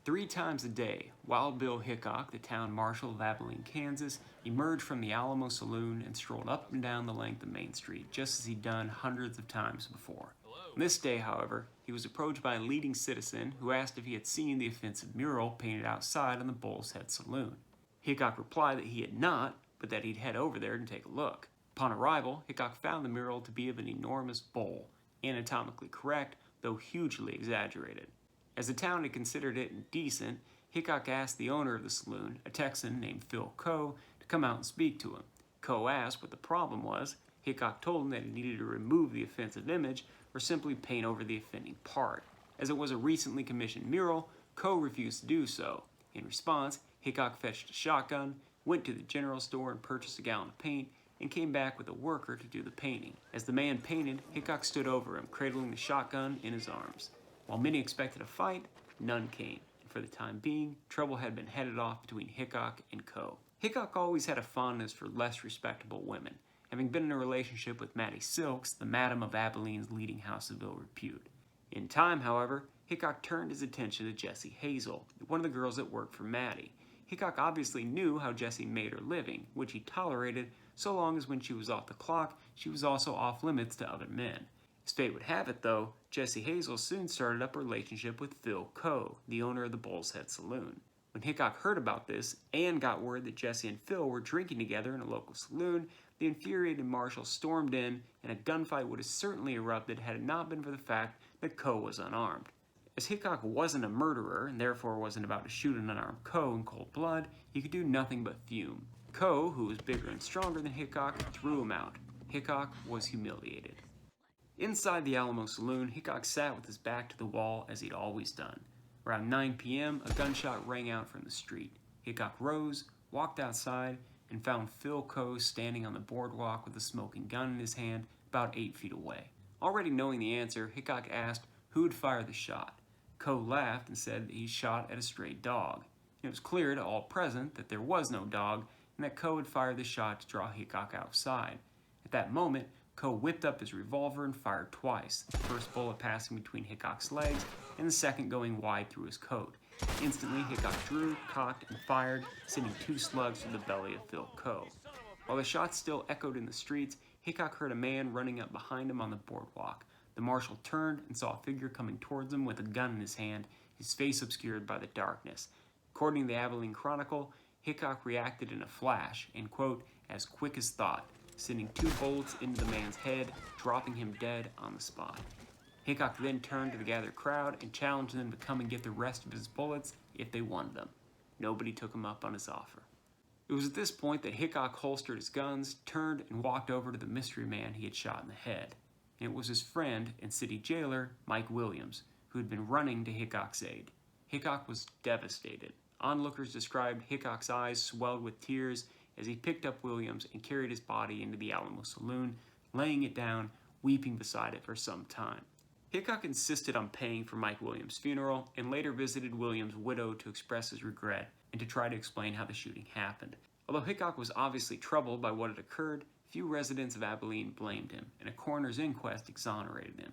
3 times a day, Wild Bill Hickok, the town marshal of Abilene, Kansas, emerged from the Alamo Saloon and strolled up and down the length of Main Street, just as he'd done hundreds of times before. On this day, however, he was approached by a leading citizen who asked if he had seen the offensive mural painted outside on the Bull's Head Saloon. Hickok replied that he had not, but that he'd head over there and take a look. Upon arrival, Hickok found the mural to be of an enormous bull, anatomically correct, though hugely exaggerated. As the town had considered it indecent, Hickok asked the owner of the saloon, a Texan named Phil Coe, to come out and speak to him. Coe asked what the problem was. Hickok told him that he needed to remove the offensive image or simply paint over the offending part. As it was a recently commissioned mural, Coe refused to do so. In response, Hickok fetched a shotgun, went to the general store and purchased a gallon of paint, and came back with a worker to do the painting. As the man painted, Hickok stood over him, cradling the shotgun in his arms. While many expected a fight, none came, and for the time being, trouble had been headed off between Hickok and Coe. Hickok always had a fondness for less respectable women, having been in a relationship with Mattie Silks, the madam of Abilene's leading house of ill repute. In time, however, Hickok turned his attention to Jessie Hazel, one of the girls that worked for Mattie. Hickok obviously knew how Jessie made her living, which he tolerated so long as when she was off the clock, she was also off limits to other men. As fate would have it, though, Jessie Hazel soon started up a relationship with Phil Coe, the owner of the Bull's Head Saloon. When Hickok heard about this and got word that Jessie and Phil were drinking together in a local saloon, the infuriated marshal stormed in, and a gunfight would have certainly erupted had it not been for the fact that Coe was unarmed. As Hickok wasn't a murderer and therefore wasn't about to shoot an unarmed Coe in cold blood, he could do nothing but fume. Coe, who was bigger and stronger than Hickok, threw him out. Hickok was humiliated. Inside the Alamo Saloon, Hickok sat with his back to the wall as he'd always done. Around 9 p.m., a gunshot rang out from the street. Hickok rose, walked outside, and found Phil Coe standing on the boardwalk with a smoking gun in his hand about 8 feet away. Already knowing the answer, Hickok asked who had fired the shot. Coe laughed and said that he shot at a stray dog. It was clear to all present that there was no dog and that Coe had fired the shot to draw Hickok outside. At that moment, Coe whipped up his revolver and fired twice, the first bullet passing between Hickok's legs and the second going wide through his coat. Instantly, Hickok drew, cocked, and fired, sending 2 slugs through the belly of Phil Coe. While the shots still echoed in the streets, Hickok heard a man running up behind him on the boardwalk. The marshal turned and saw a figure coming towards him with a gun in his hand, his face obscured by the darkness. According to the Abilene Chronicle, Hickok reacted in a flash and, quote, as quick as thought, sending 2 bullets into the man's head, dropping him dead on the spot. Hickok then turned to the gathered crowd and challenged them to come and get the rest of his bullets if they wanted them. Nobody took him up on his offer. It was at this point that Hickok holstered his guns, turned, and walked over to the mystery man he had shot in the head. And it was his friend and city jailer, Mike Williams, who had been running to Hickok's aid. Hickok was devastated. Onlookers described Hickok's eyes swelled with tears as he picked up Williams and carried his body into the Alamo Saloon, laying it down, weeping beside it for some time. Hickok insisted on paying for Mike Williams' funeral and later visited Williams' widow to express his regret and to try to explain how the shooting happened. Although Hickok was obviously troubled by what had occurred, few residents of Abilene blamed him, and a coroner's inquest exonerated him.